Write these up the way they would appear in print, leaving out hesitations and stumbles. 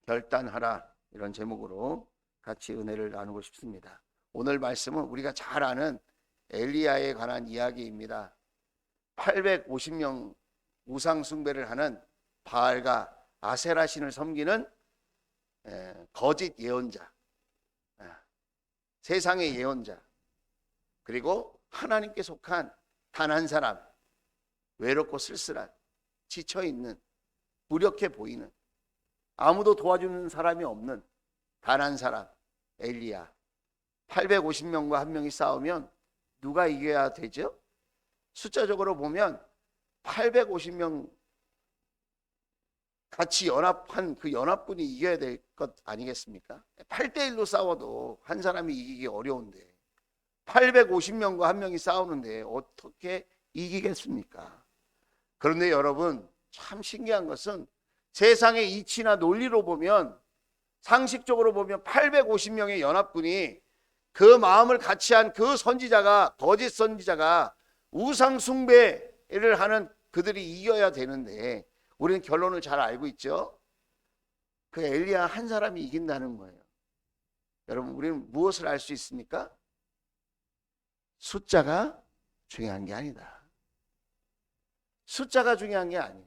결단하라, 이런 제목으로 같이 은혜를 나누고 싶습니다. 오늘 말씀은 우리가 잘 아는 엘리야에 관한 이야기입니다. 850명 우상 숭배를 하는 바알과 아세라 신을 섬기는 거짓 예언자, 세상의 예언자, 그리고 하나님께 속한 단 한 사람, 외롭고 쓸쓸한, 지쳐있는, 무력해 보이는, 아무도 도와주는 사람이 없는 단 한 사람, 엘리야. 850명과 한 명이 싸우면 누가 이겨야 되죠? 숫자적으로 보면 850명 같이 연합한 그 연합군이 이겨야 될 것 아니겠습니까? 8대1로 싸워도 한 사람이 이기기 어려운데 850명과 한 명이 싸우는데 어떻게 이기겠습니까? 그런데 여러분, 참 신기한 것은 세상의 이치나 논리로 보면, 상식적으로 보면 850명의 연합군이 그 마음을 같이 한 그 선지자가, 거짓 선지자가 우상 숭배를 하는 그들이 이겨야 되는데 우리는 결론을 잘 알고 있죠. 그 엘리야 한 사람이 이긴다는 거예요. 여러분, 우리는 무엇을 알 수 있습니까? 숫자가 중요한 게 아니다. 숫자가 중요한 게 아니에요.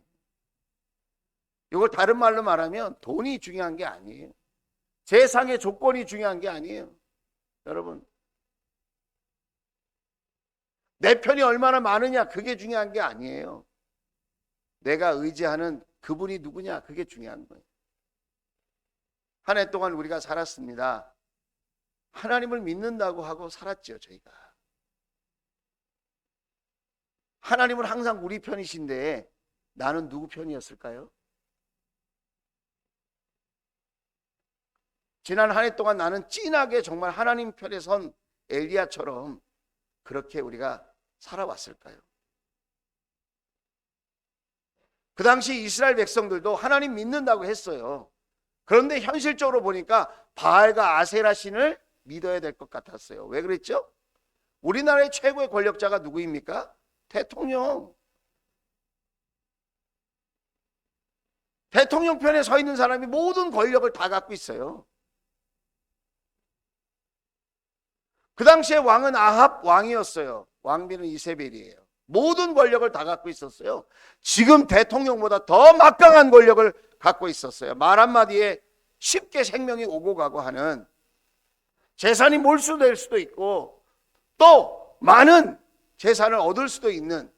이걸 다른 말로 말하면 돈이 중요한 게 아니에요. 세상의 조건이 중요한 게 아니에요. 여러분, 내 편이 얼마나 많으냐, 그게 중요한 게 아니에요. 내가 의지하는 그분이 누구냐, 그게 중요한 거예요. 한 해 동안 우리가 살았습니다. 하나님을 믿는다고 하고 살았죠, 저희가. 하나님은 항상 우리 편이신데 나는 누구 편이었을까요? 지난 한 해 동안 나는 진하게 정말 하나님 편에 선 엘리야처럼 그렇게 우리가 살아왔을까요? 그 당시 이스라엘 백성들도 하나님 믿는다고 했어요. 그런데 현실적으로 보니까 바알과 아세라 신을 믿어야 될 것 같았어요. 왜 그랬죠? 우리나라의 최고의 권력자가 누구입니까? 대통령. 대통령 편에 서 있는 사람이 모든 권력을 다 갖고 있어요. 그 당시에 왕은 아합 왕이었어요. 왕비는 이세벨이에요. 모든 권력을 다 갖고 있었어요. 지금 대통령보다 더 막강한 권력을 갖고 있었어요. 말 한마디에 쉽게 생명이 오고 가고 하는, 재산이 몰수될 수도 있고 또 많은 재산을 얻을 수도 있는,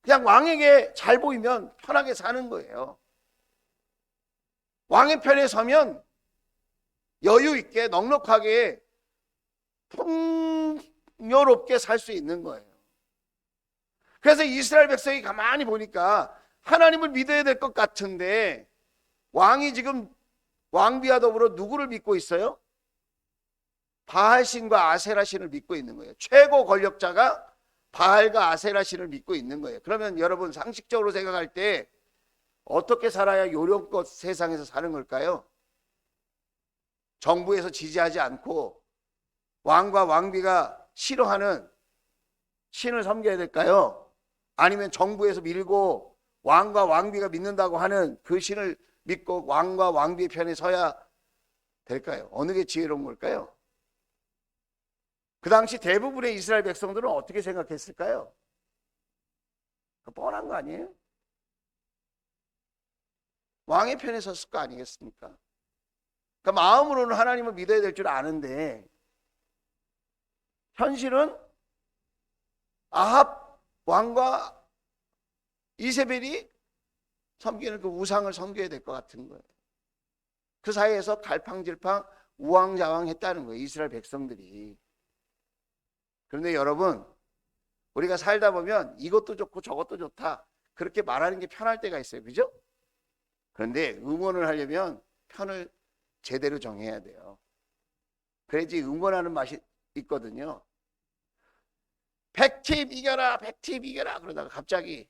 그냥 왕에게 잘 보이면 편하게 사는 거예요. 왕의 편에 서면 여유 있게 넉넉하게 풍요롭게 살 수 있는 거예요. 그래서 이스라엘 백성이 가만히 보니까 하나님을 믿어야 될 것 같은데 왕이 지금 왕비와 더불어 누구를 믿고 있어요? 바알신과 아세라신을 믿고 있는 거예요. 최고 권력자가 바알과 아세라신을 믿고 있는 거예요. 그러면 여러분, 상식적으로 생각할 때 어떻게 살아야 요령껏 세상에서 사는 걸까요? 정부에서 지지하지 않고 왕과 왕비가 싫어하는 신을 섬겨야 될까요? 아니면 정부에서 밀고 왕과 왕비가 믿는다고 하는 그 신을 믿고 왕과 왕비의 편에 서야 될까요? 어느 게 지혜로운 걸까요? 그 당시 대부분의 이스라엘 백성들은 어떻게 생각했을까요? 뻔한 거 아니에요? 왕의 편에 섰을 거 아니겠습니까? 그러니까 마음으로는 하나님을 믿어야 될 줄 아는데 현실은 아합 왕과 이세벨이 섬기는 그 우상을 섬겨야 될 것 같은 거예요. 그 사이에서 갈팡질팡 우왕좌왕했다는 거예요, 이스라엘 백성들이. 그런데 여러분, 우리가 살다 보면 이것도 좋고 저것도 좋다 그렇게 말하는 게 편할 때가 있어요. 그죠? 그런데 응원을 하려면 편을 제대로 정해야 돼요. 그래야지 응원하는 맛이 있거든요. 100팀 이겨라, 100팀 이겨라 그러다가 갑자기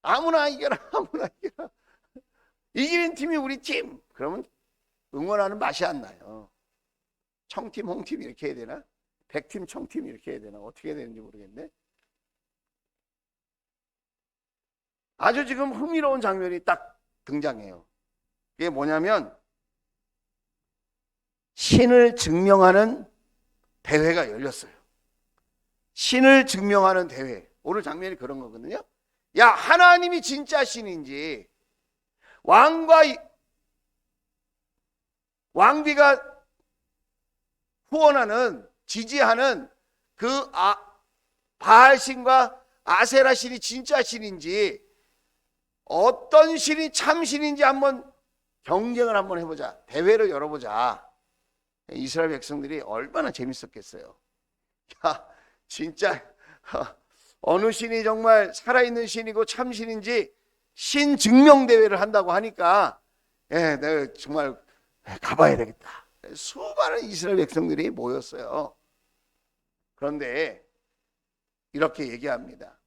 아무나 이겨라, 아무나 이겨라, 이기는 팀이 우리 팀, 그러면 응원하는 맛이 안 나요. 청팀 홍팀 이렇게 해야 되나? 100팀 청팀 이렇게 해야 되나? 어떻게 해야 되는지 모르겠네. 아주 지금 흥미로운 장면이 딱 등장해요. 그게 뭐냐면 신을 증명하는 대회가 열렸어요. 신을 증명하는 대회. 오늘 장면이 그런 거거든요. 야, 하나님이 진짜 신인지, 왕비가 후원하는, 지지하는 그 바알신과 아세라 신이 진짜 신인지, 어떤 신이 참 신인지 한번 경쟁을 한번 해보자. 대회를 열어보자. 이스라엘 백성들이 얼마나 재밌었겠어요. 야, 진짜 어느 신이 정말 살아있는 신이고 참 신인지 신 증명 대회를 한다고 하니까, 예, 내가 정말 가봐야 되겠다. 수많은 이스라엘 백성들이 모였어요. 그런데 이렇게 얘기합니다.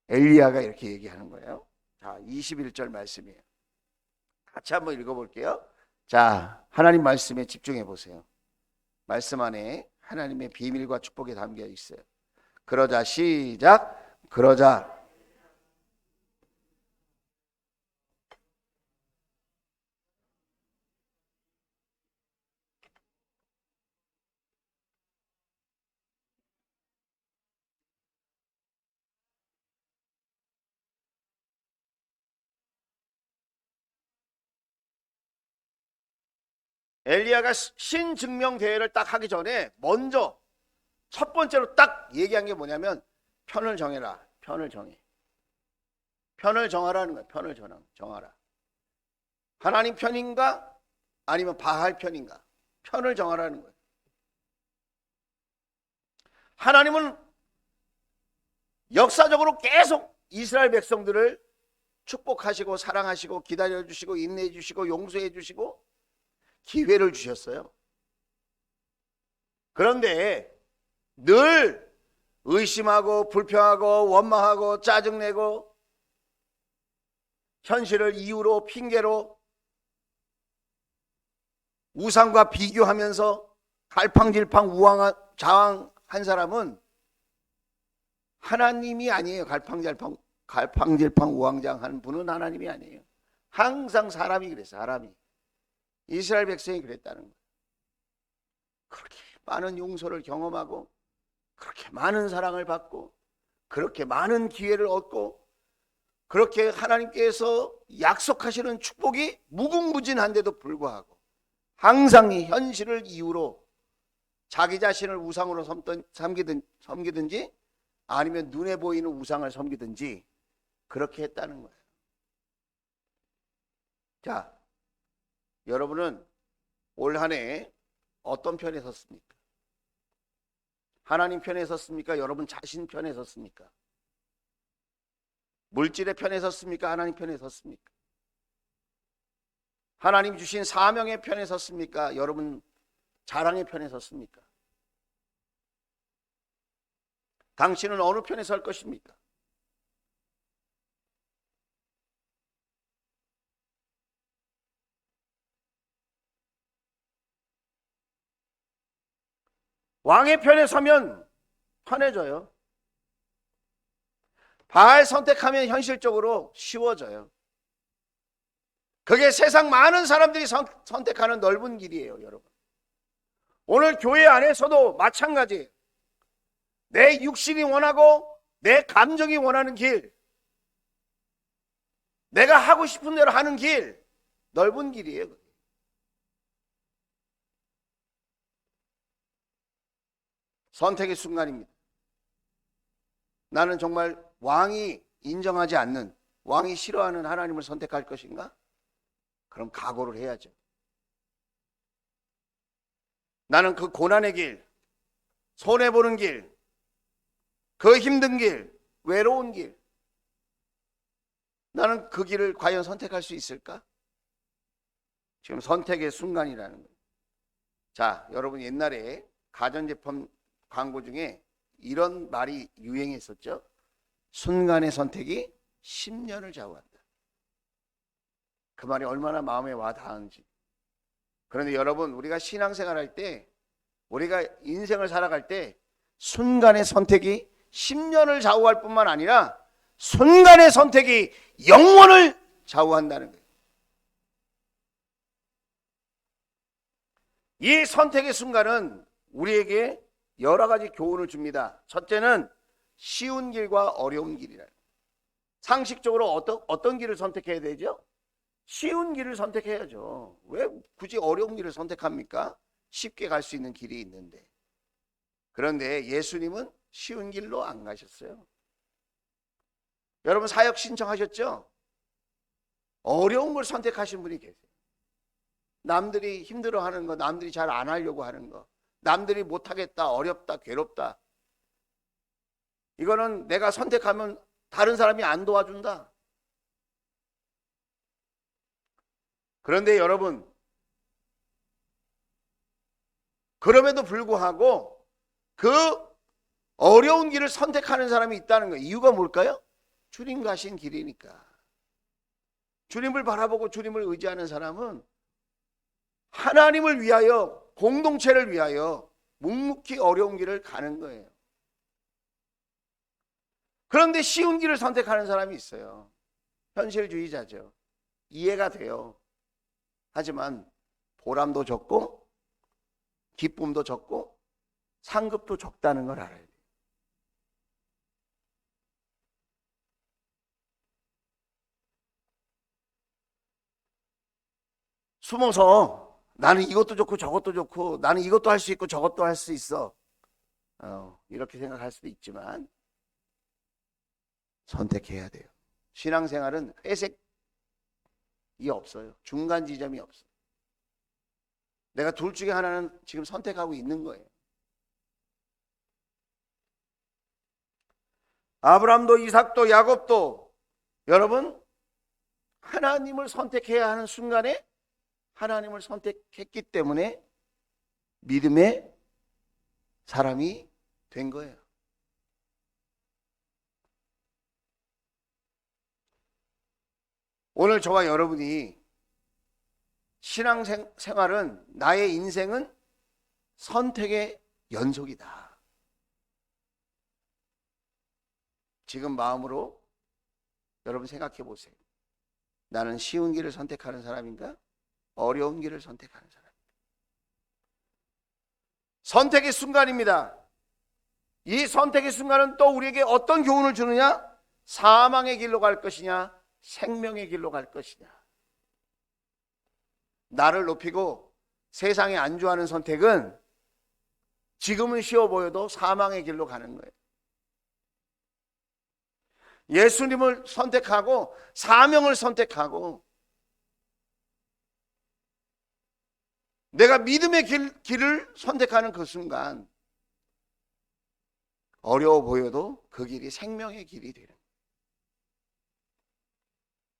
엘리야가 이렇게 얘기하는 거예요. 자, 21절 말씀이에요. 같이 한번 읽어볼게요. 자, 하나님 말씀에 집중해 보세요. 말씀 안에 하나님의 비밀과 축복이 담겨 있어요. 그러자, 시작. 그러자 엘리야가 신증명 대회를 딱 하기 전에 먼저 첫 번째로 딱 얘기한 게 뭐냐면 편을 정해라. 편을 정해. 편을 정하라는 거예요. 편을 정하라. 하나님 편인가 아니면 바알 편인가? 편을 정하라는 거예요. 하나님은 역사적으로 계속 이스라엘 백성들을 축복하시고 사랑하시고 기다려주시고 인내해주시고 용서해주시고 기회를 주셨어요. 그런데 늘 의심하고 불평하고 원망하고 짜증내고 현실을 이유로 핑계로 우상과 비교하면서 갈팡질팡 우왕좌왕한 사람은 하나님이 아니에요. 갈팡질팡 우왕좌왕하는 분은 하나님이 아니에요. 항상 사람이 그랬어요. 사람이. 이스라엘 백성이 그랬다는 거예요. 그렇게 많은 용서를 경험하고 그렇게 많은 사랑을 받고 그렇게 많은 기회를 얻고 그렇게 하나님께서 약속하시는 축복이 무궁무진한데도 불구하고 항상 이 현실을 이유로 자기 자신을 우상으로 섬기든지 아니면 눈에 보이는 우상을 섬기든지 그렇게 했다는 거예요. 자, 여러분은 올 한 해 어떤 편에 섰습니까? 하나님 편에 섰습니까? 여러분 자신 편에 섰습니까? 물질의 편에 섰습니까? 하나님 편에 섰습니까? 하나님 주신 사명의 편에 섰습니까? 여러분 자랑의 편에 섰습니까? 당신은 어느 편에 설 것입니까? 왕의 편에 서면 편해져요. 바알 선택하면 현실적으로 쉬워져요. 그게 세상 많은 사람들이 선택하는 넓은 길이에요, 여러분. 오늘 교회 안에서도 마찬가지예요. 내 육신이 원하고 내 감정이 원하는 길, 내가 하고 싶은 대로 하는 길, 넓은 길이에요. 선택의 순간입니다. 나는 정말 왕이 인정하지 않는, 왕이 싫어하는 하나님을 선택할 것인가? 그럼 각오를 해야죠. 나는 그 고난의 길, 손해보는 길, 그 힘든 길, 외로운 길, 나는 그 길을 과연 선택할 수 있을까? 지금 선택의 순간이라는 거예요. 자, 여러분 옛날에 가전제품 광고 중에 이런 말이 유행했었죠. 순간의 선택이 10년을 좌우한다. 그 말이 얼마나 마음에 와 닿은지. 그런데 여러분, 우리가 신앙생활 할 때, 우리가 인생을 살아갈 때 순간의 선택이 10년을 좌우할 뿐만 아니라 순간의 선택이 영원을 좌우한다는 거예요. 이 선택의 순간은 우리에게 여러 가지 교훈을 줍니다. 첫째는 쉬운 길과 어려운 길이라. 상식적으로 어떤 길을 선택해야 되죠? 쉬운 길을 선택해야죠. 왜 굳이 어려운 길을 선택합니까? 쉽게 갈 수 있는 길이 있는데. 그런데 예수님은 쉬운 길로 안 가셨어요. 여러분 사역 신청하셨죠? 어려운 걸 선택하신 분이 계세요. 남들이 힘들어하는 거, 남들이 잘 안 하려고 하는 거, 남들이 못하겠다, 어렵다, 괴롭다, 이거는 내가 선택하면 다른 사람이 안 도와준다. 그런데 여러분, 그럼에도 불구하고 그 어려운 길을 선택하는 사람이 있다는 거예요. 이유가 뭘까요? 주님 가신 길이니까. 주님을 바라보고 주님을 의지하는 사람은 하나님을 위하여, 공동체를 위하여 묵묵히 어려운 길을 가는 거예요. 그런데 쉬운 길을 선택하는 사람이 있어요. 현실주의자죠. 이해가 돼요. 하지만 보람도 적고 기쁨도 적고 상급도 적다는 걸 알아야 돼요. 숨어서 나는 이것도 좋고 저것도 좋고 나는 이것도 할 수 있고 저것도 할 수 있어, 이렇게 생각할 수도 있지만 선택해야 돼요. 신앙생활은 회색이 없어요. 중간 지점이 없어요. 내가 둘 중에 하나는 지금 선택하고 있는 거예요. 아브라함도 이삭도 야곱도 여러분 하나님을 선택해야 하는 순간에 하나님을 선택했기 때문에 믿음의 사람이 된 거예요. 오늘 저와 여러분이 신앙생활은, 나의 인생은 선택의 연속이다. 지금 마음으로 여러분 생각해 보세요. 나는 쉬운 길을 선택하는 사람인가? 어려운 길을 선택하는 사람입니다. 선택의 순간입니다. 이 선택의 순간은 또 우리에게 어떤 교훈을 주느냐? 사망의 길로 갈 것이냐, 생명의 길로 갈 것이냐. 나를 높이고 세상에 안주하는 선택은 지금은 쉬워 보여도 사망의 길로 가는 거예요. 예수님을 선택하고 사명을 선택하고 내가 믿음의 길을 선택하는 그 순간 어려워 보여도 그 길이 생명의 길이 되는 거예요.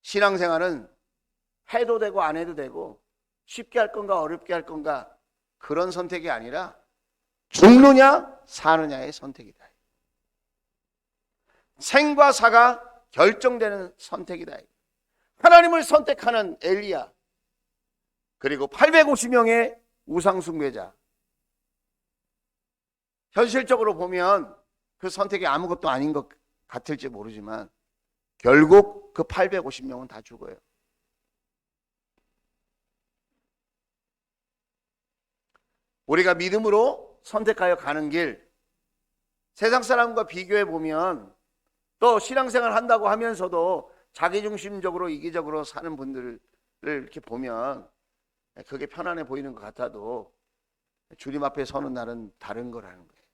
신앙생활은 해도 되고 안 해도 되고 쉽게 할 건가 어렵게 할 건가 그런 선택이 아니라 죽느냐 사느냐의 선택이다. 생과 사가 결정되는 선택이다. 하나님을 선택하는 엘리야, 그리고 850명의 우상숭배자. 현실적으로 보면 그 선택이 아무것도 아닌 것 같을지 모르지만 결국 그 850명은 다 죽어요. 우리가 믿음으로 선택하여 가는 길, 세상 사람과 비교해 보면 또 신앙생활 한다고 하면서도 자기중심적으로 이기적으로 사는 분들을 이렇게 보면 그게 편안해 보이는 것 같아도 주님 앞에 서는 날은 다른 거라는 거예요.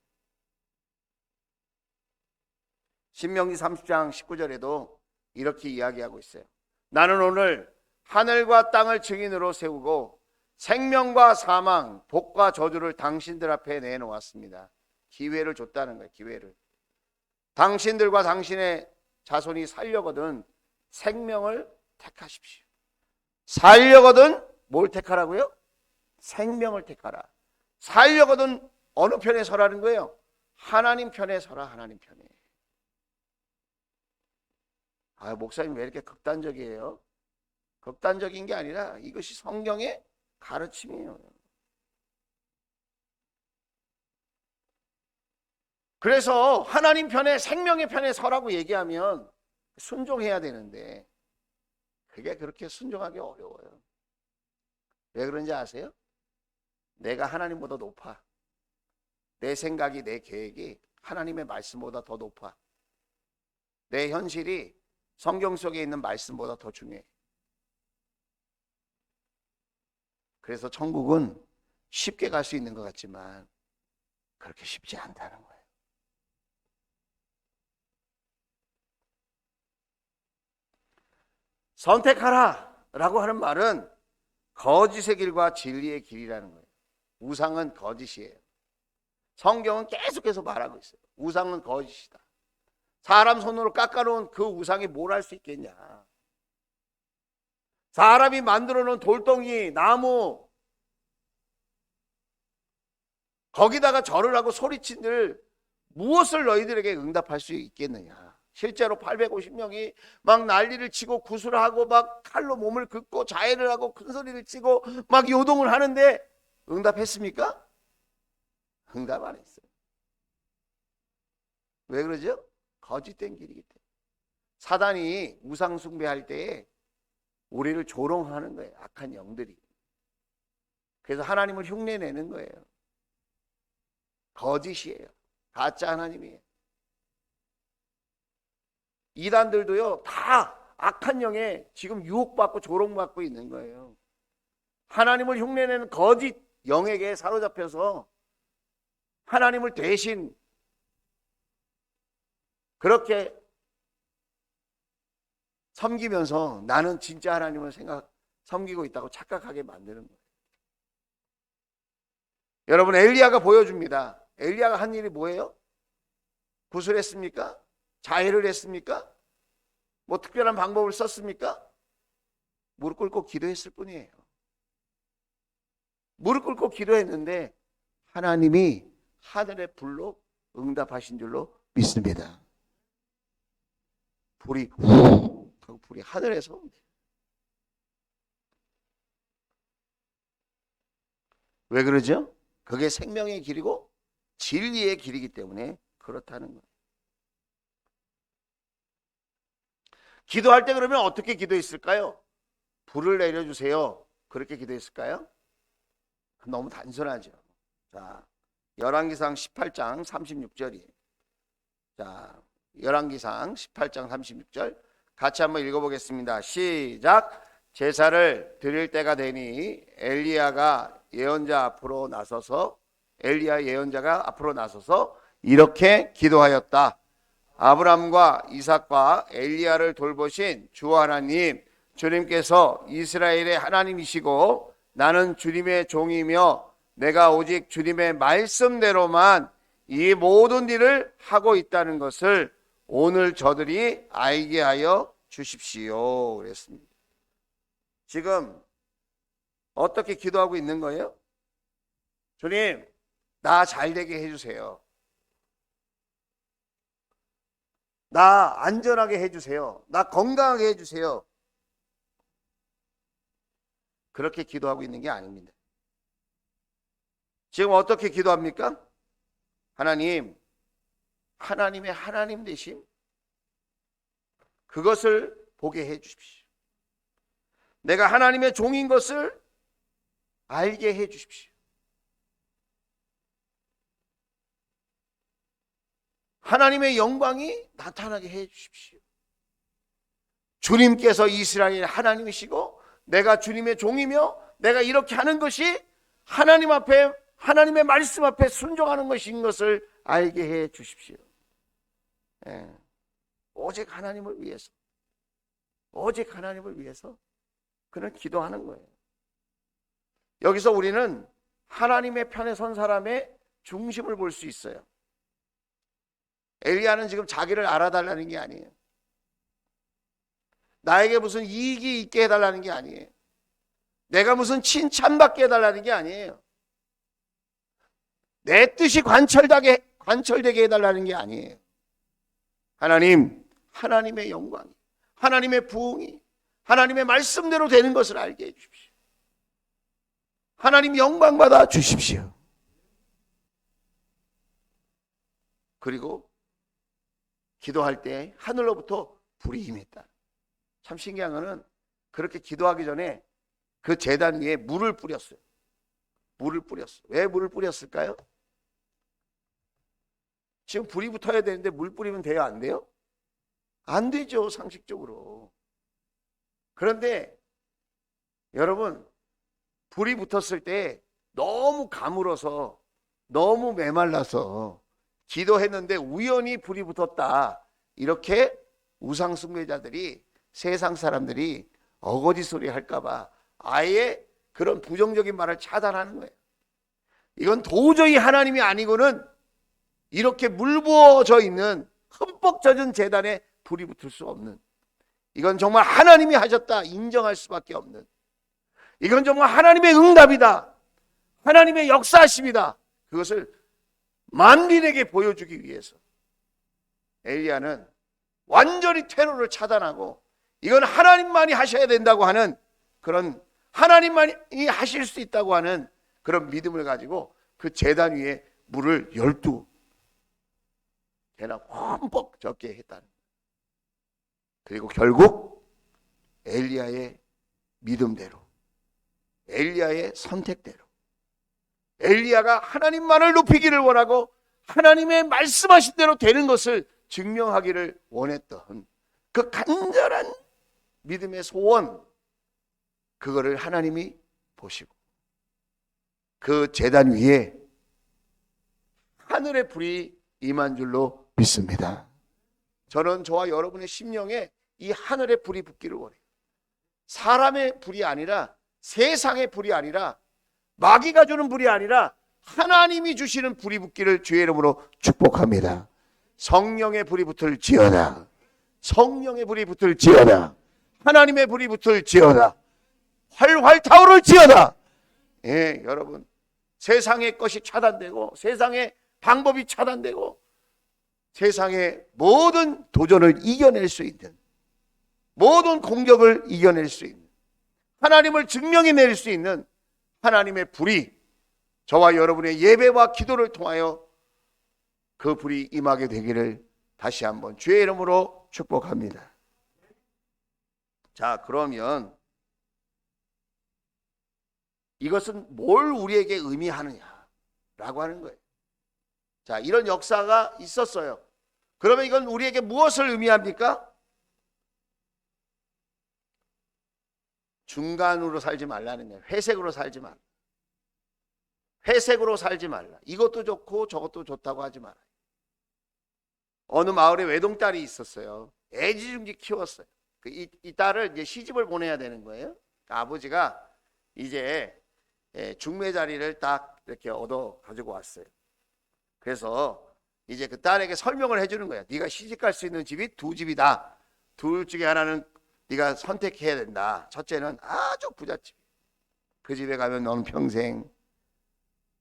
신명기 30장 19절에도 이렇게 이야기하고 있어요. 나는 오늘 하늘과 땅을 증인으로 세우고 생명과 사망, 복과 저주를 당신들 앞에 내놓았습니다. 기회를 줬다는 거예요. 기회를. 당신들과 당신의 자손이 살려거든 생명을 택하십시오. 살려거든 뭘 택하라고요? 생명을 택하라. 살려거든 어느 편에 서라는 거예요? 하나님 편에 서라. 하나님 편에. 목사님 왜 이렇게 극단적이에요? 극단적인 게 아니라 이것이 성경의 가르침이에요. 그래서 하나님 편에, 생명의 편에 서라고 얘기하면 순종해야 되는데 그게 그렇게 순종하기 어려워요. 왜 그런지 아세요? 내가 하나님보다 높아. 내 생각이, 내 계획이 하나님의 말씀보다 더 높아. 내 현실이 성경 속에 있는 말씀보다 더 중요해. 그래서 천국은 쉽게 갈 수 있는 것 같지만 그렇게 쉽지 않다는 거예요. 선택하라 라고 하는 말은 거짓의 길과 진리의 길이라는 거예요. 우상은 거짓이에요. 성경은 계속해서 말하고 있어요. 우상은 거짓이다. 사람 손으로 깎아놓은 그 우상이 뭘 할 수 있겠냐. 사람이 만들어 놓은 돌덩이, 나무, 거기다가 절을 하고 소리친들 무엇을 너희들에게 응답할 수 있겠느냐. 실제로 850명이 막 난리를 치고 구슬하고 막 칼로 몸을 긋고 자해를 하고 큰 소리를 치고 막 요동을 하는데 응답했습니까? 응답 안 했어요. 왜 그러죠? 거짓된 길이기 때문에. 사단이 우상 숭배할 때에 우리를 조롱하는 거예요. 악한 영들이. 그래서 하나님을 흉내내는 거예요. 거짓이에요. 가짜 하나님이에요. 이단들도요, 다 악한 영에 지금 유혹받고 조롱받고 있는 거예요. 하나님을 흉내내는 거짓 영에게 사로잡혀서 하나님을 대신 그렇게 섬기면서 나는 진짜 하나님을 섬기고 있다고 착각하게 만드는 거예요. 여러분, 엘리야가 보여줍니다. 엘리야가 한 일이 뭐예요? 구슬했습니까? 자해를 했습니까? 뭐 특별한 방법을 썼습니까? 무릎 꿇고 기도했을 뿐이에요. 무릎 꿇고 기도했는데 하나님이 하늘의 불로 응답하신 줄로 믿습니다. 불이 후 하고 불이 하늘에서. 왜 그러죠? 그게 생명의 길이고 진리의 길이기 때문에 그렇다는 거예요. 기도할 때 그러면 어떻게 기도했을까요? 불을 내려주세요. 그렇게 기도했을까요? 너무 단순하죠. 자, 열왕기상 18장 36절이에요. 자, 열왕기상 18장 36절 같이 한번 읽어보겠습니다. 시작. 제사를 드릴 때가 되니 엘리야 예언자 앞으로 나서서 이렇게 기도하였다. 아브람과 이삭과 엘리야를 돌보신 주 하나님, 주님께서 이스라엘의 하나님이시고 나는 주님의 종이며 내가 오직 주님의 말씀대로만 이 모든 일을 하고 있다는 것을 오늘 저들이 알게 하여 주십시오. 그랬습니다. 지금 어떻게 기도하고 있는 거예요? 주님, 나 잘되게 해주세요. 나 안전하게 해주세요. 나 건강하게 해주세요. 그렇게 기도하고 있는 게 아닙니다. 지금 어떻게 기도합니까? 하나님, 하나님의 하나님 되심, 그것을 보게 해 주십시오. 내가 하나님의 종인 것을 알게 해 주십시오. 하나님의 영광이 나타나게 해 주십시오. 주님께서 이스라엘의 하나님이시고 내가 주님의 종이며 내가 이렇게 하는 것이 하나님 앞에, 하나님의 말씀 앞에 순종하는 것인 것을 알게 해 주십시오. 오직 하나님을 위해서, 오직 하나님을 위해서 그는 기도하는 거예요. 여기서 우리는 하나님의 편에 선 사람의 중심을 볼 수 있어요. 엘리야는 지금 자기를 알아달라는 게 아니에요. 나에게 무슨 이익이 있게 해달라는 게 아니에요. 내가 무슨 칭찬받게 해달라는 게 아니에요. 내 뜻이 관철되게 해달라는 게 아니에요. 하나님, 하나님의 영광이, 하나님의 부흥이 하나님의 말씀대로 되는 것을 알게 해 주십시오. 하나님 영광 받아 주십시오. 그리고 기도할 때 하늘로부터 불이 임했다. 참 신기한 거는 그렇게 기도하기 전에 그 제단 위에 물을 뿌렸어요. 물을 뿌렸어. 왜 물을 뿌렸을까요? 지금 불이 붙어야 되는데 물 뿌리면 돼요? 안 돼요? 안 되죠, 상식적으로. 그런데 여러분, 불이 붙었을 때 너무 가물어서, 너무 메말라서 기도했는데 우연히 불이 붙었다, 이렇게 우상 숭배자들이, 세상 사람들이 어거지 소리 할까봐 아예 그런 부정적인 말을 차단하는 거예요. 이건 도저히 하나님이 아니고는 이렇게 물 부어져 있는 흠뻑 젖은 제단에 불이 붙을 수 없는, 이건 정말 하나님이 하셨다 인정할 수밖에 없는, 이건 정말 하나님의 응답이다, 하나님의 역사하심이다, 그것을 만민에게 보여주기 위해서 엘리야는 완전히 테러를 차단하고 이건 하나님만이 하셔야 된다고 하는, 그런 하나님만이 하실 수 있다고 하는 그런 믿음을 가지고 그 제단 위에 물을 12개나 흠뻑 젖게 했다는 거예요. 그리고 결국 엘리야의 믿음대로, 엘리야의 선택대로, 엘리야가 하나님만을 높이기를 원하고 하나님의 말씀하신 대로 되는 것을 증명하기를 원했던 그 간절한 믿음의 소원, 그거를 하나님이 보시고 그 제단 위에 하늘의 불이 임한 줄로 믿습니다. 저는 저와 여러분의 심령에 이 하늘의 불이 붙기를 원해요. 사람의 불이 아니라, 세상의 불이 아니라, 마귀가 주는 불이 아니라 하나님이 주시는 불이 붙기를 주의 이름으로 축복합니다. 성령의 불이 붙을지어다. 성령의 불이 붙을지어다. 하나님의 불이 붙을지어다. 활활 타오를지어다. 예, 여러분, 세상의 것이 차단되고 세상의 방법이 차단되고 세상의 모든 도전을 이겨낼 수 있는, 모든 공격을 이겨낼 수 있는, 하나님을 증명해낼 수 있는 하나님의 불이 저와 여러분의 예배와 기도를 통하여 그 불이 임하게 되기를 다시 한번 주의 이름으로 축복합니다. 자, 그러면 이것은 뭘 우리에게 의미하느냐라고 하는 거예요. 자, 이런 역사가 있었어요. 그러면 이건 우리에게 무엇을 의미합니까? 중간으로 살지 말라는 거예요. 회색으로 살지 말라. 회색으로 살지 말라. 이것도 좋고 저것도 좋다고 하지 말아요. 어느 마을에 외동딸이 있었어요. 애지중지 키웠어요. 이 딸을 이제 시집을 보내야 되는 거예요. 아버지가 이제 중매 자리를 딱 이렇게 얻어 가지고 왔어요. 그래서 이제 그 딸에게 설명을 해주는 거야. 네가 시집 갈 수 있는 집이 두 집이다. 둘 중에 하나는 네가 선택해야 된다. 첫째는 아주 부잣집. 그 집에 가면 너는 평생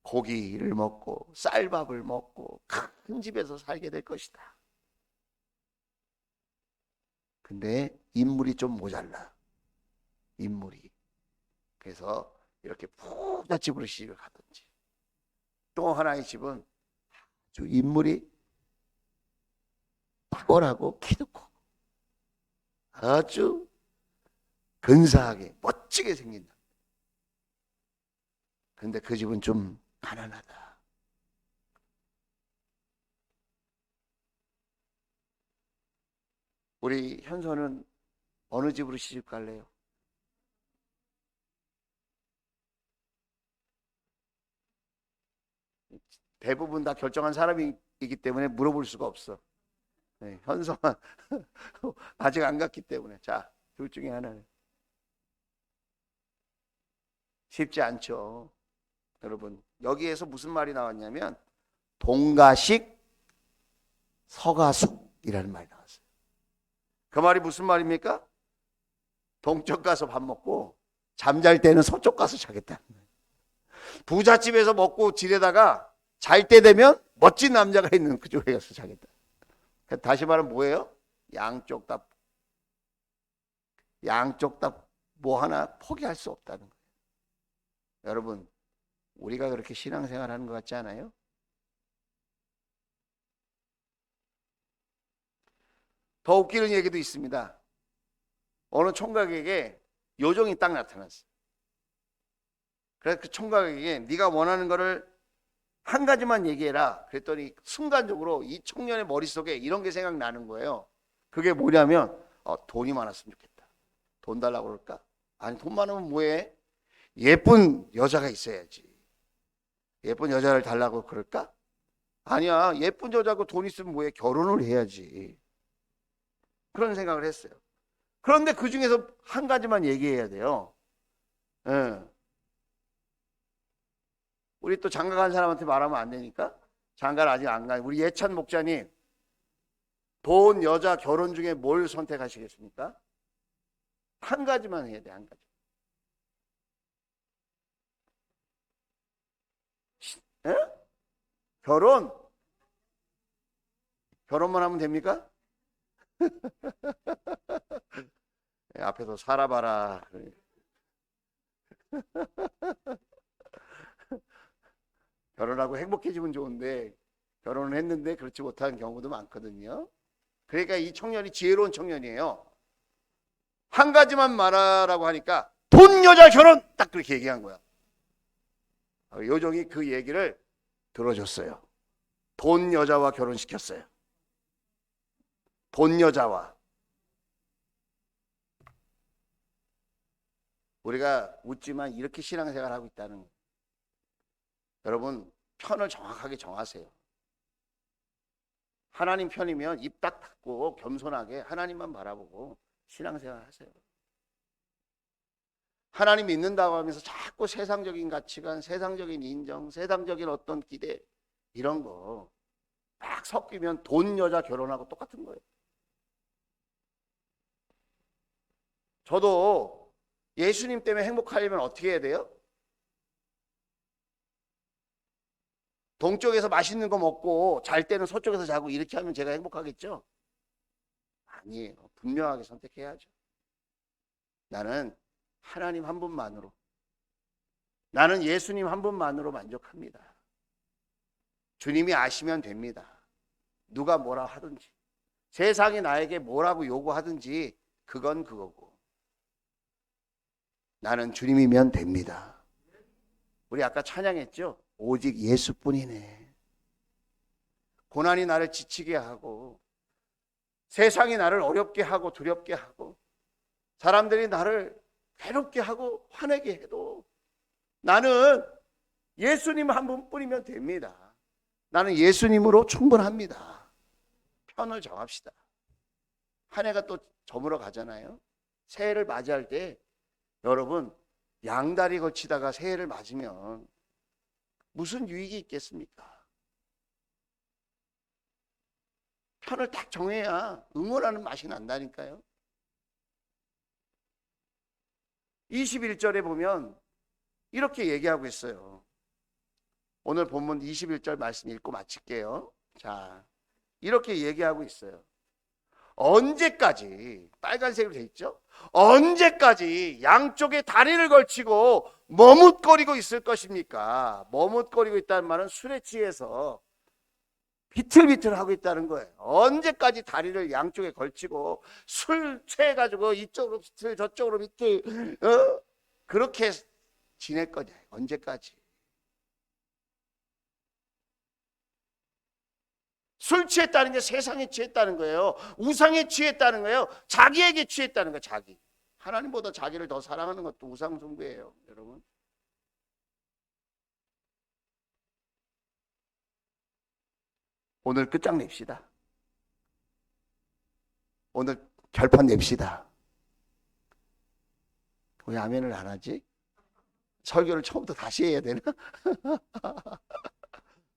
고기를 먹고 쌀밥을 먹고 큰 집에서 살게 될 것이다. 근데 인물이 좀 모자라. 인물이. 그래서 이렇게 부잣집으로 시집을 가든지, 또 하나의 집은 아주 인물이 탁월하고 키도 크고 아주 근사하게 멋지게 생긴다. 근데 그 집은 좀 가난하다. 우리 현서는 어느 집으로 시집 갈래요? 대부분 다 결정한 사람이기 때문에 물어볼 수가 없어. 네, 현서만 아직 안 갔기 때문에. 자, 둘 중에 하나는. 쉽지 않죠. 여러분, 여기에서 무슨 말이 나왔냐면 동가식 서가숙이라는 말이 나왔어요. 그 말이 무슨 말입니까? 동쪽 가서 밥 먹고 잠잘 때는 서쪽 가서 자겠다. 부잣집에서 먹고 지내다가 잘 때 되면 멋진 남자가 있는 그쪽에 가서 자겠다. 다시 말하면 뭐예요? 양쪽 다 뭐 하나 포기할 수 없다는 거예요. 여러분, 우리가 그렇게 신앙생활 하는 것 같지 않아요? 더 웃기는 얘기도 있습니다. 어느 총각에게 요정이 딱 나타났어요. 그래서 그 총각에게 네가 원하는 거를 한 가지만 얘기해라. 그랬더니 순간적으로 이 청년의 머릿속에 이런 게 생각나는 거예요. 그게 뭐냐면 돈이 많았으면 좋겠다. 돈 달라고 그럴까? 아니, 돈 많으면 뭐해? 예쁜 여자가 있어야지. 예쁜 여자를 달라고 그럴까? 아니야, 예쁜 여자고 돈 있으면 뭐해? 결혼을 해야지. 그런 생각을 했어요. 그런데 그 중에서 한 가지만 얘기해야 돼요. 예. 우리 또 장가 간 사람한테 말하면 안 되니까. 장가를 아직 안 간 우리 예찬 목자님, 돈, 여자, 결혼 중에 뭘 선택하시겠습니까? 한 가지만 해야 돼. 한 가지. 예? 결혼. 결혼만 하면 됩니까? 예, 앞에서 살아봐라. 결혼하고 행복해지면 좋은데 결혼을 했는데 그렇지 못한 경우도 많거든요. 그러니까 이 청년이 지혜로운 청년이에요. 한 가지만 말하라고 하니까 돈, 여자, 결혼, 딱 그렇게 얘기한 거야. 요정이 그 얘기를 들어줬어요. 돈, 여자와 결혼시켰어요. 돈, 여자와. 우리가 웃지만 이렇게 신앙생활을 하고 있다는 거예요. 여러분, 편을 정확하게 정하세요. 하나님 편이면 입 딱 닫고 겸손하게 하나님만 바라보고 신앙생활 하세요. 하나님 믿는다고 하면서 자꾸 세상적인 가치관, 세상적인 인정, 세상적인 어떤 기대 이런 거 막 섞이면 돈, 여자, 결혼하고 똑같은 거예요. 저도 예수님 때문에 행복하려면 어떻게 해야 돼요? 동쪽에서 맛있는 거 먹고 잘 때는 서쪽에서 자고 이렇게 하면 제가 행복하겠죠? 아니에요. 분명하게 선택해야죠. 나는 하나님 한 분만으로, 나는 예수님 한 분만으로 만족합니다. 주님이 아시면 됩니다. 누가 뭐라 하든지, 세상이 나에게 뭐라고 요구하든지 그건 그거고 나는 주님이면 됩니다. 우리 아까 찬양했죠? 오직 예수뿐이네. 고난이 나를 지치게 하고 세상이 나를 어렵게 하고 두렵게 하고 사람들이 나를 괴롭게 하고 화내게 해도 나는 예수님 한 분뿐이면 됩니다. 나는 예수님으로 충분합니다. 편을 정합시다. 한 해가 또 저물어 가잖아요. 새해를 맞이할 때 여러분 양다리 걸치다가 새해를 맞으면 무슨 유익이 있겠습니까? 편을 딱 정해야 응원하는 맛이 난다니까요. 21절에 보면 이렇게 얘기하고 있어요. 오늘 본문 21절 말씀 읽고 마칠게요. 자, 이렇게 얘기하고 있어요. 언제까지, 빨간색으로 돼 있죠? 언제까지 양쪽에 다리를 걸치고 머뭇거리고 있을 것입니까? 머뭇거리고 있다는 말은 술에 취해서 비틀비틀하고 있다는 거예요. 언제까지 다리를 양쪽에 걸치고 술 취해가지고 이쪽으로 비틀 저쪽으로 비틀 그렇게 지낼 거냐? 언제까지? 술 취했다는 게 세상에 취했다는 거예요. 우상에 취했다는 거예요. 자기에게 취했다는 거예요. 자기. 하나님보다 자기를 더 사랑하는 것도 우상숭배예요. 여러분. 오늘 끝장냅시다. 오늘 결판 냅시다. 왜 아멘을 안 하지? 설교를 처음부터 다시 해야 되나?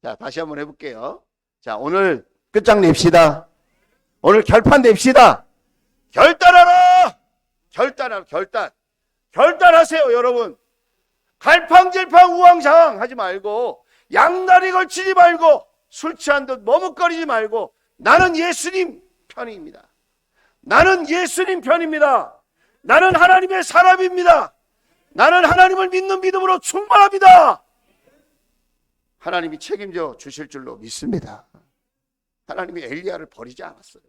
자, 다시 한번 해볼게요. 자, 오늘 끝장냅시다. 오늘 결판 냅시다. 결단하라! 결단하라, 결단. 결단하세요, 여러분. 갈팡질팡 우왕좌왕 하지 말고, 양다리 걸치지 말고, 술 취한 듯 머뭇거리지 말고, 나는 예수님 편입니다. 나는 예수님 편입니다. 나는 하나님의 사람입니다. 나는 하나님을 믿는 믿음으로 충만합니다. 하나님이 책임져 주실 줄로 믿습니다. 하나님이 엘리야를 버리지 않았어요.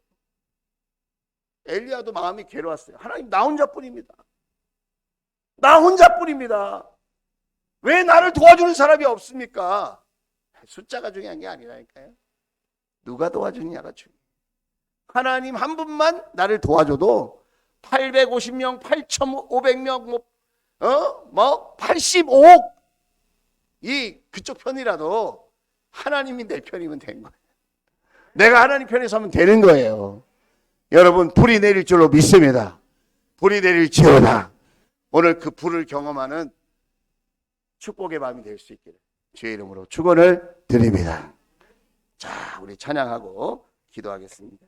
엘리야도 마음이 괴로웠어요. 하나님 나 혼자뿐입니다. 나 혼자뿐입니다. 왜 나를 도와주는 사람이 없습니까? 숫자가 중요한 게 아니라니까요. 누가 도와주느냐가 중요해요. 하나님 한 분만 나를 도와줘도 850명, 8,500명, 85억 이 그쪽 편이라도 하나님이 내 편이면 된 거예요. 내가 하나님 편에 서면 되는 거예요. 여러분, 불이 내릴 줄로 믿습니다. 불이 내릴지어다. 오늘 그 불을 경험하는 축복의 밤이 될 수 있기를 주의 이름으로 축원을 드립니다. 자, 우리 찬양하고 기도하겠습니다.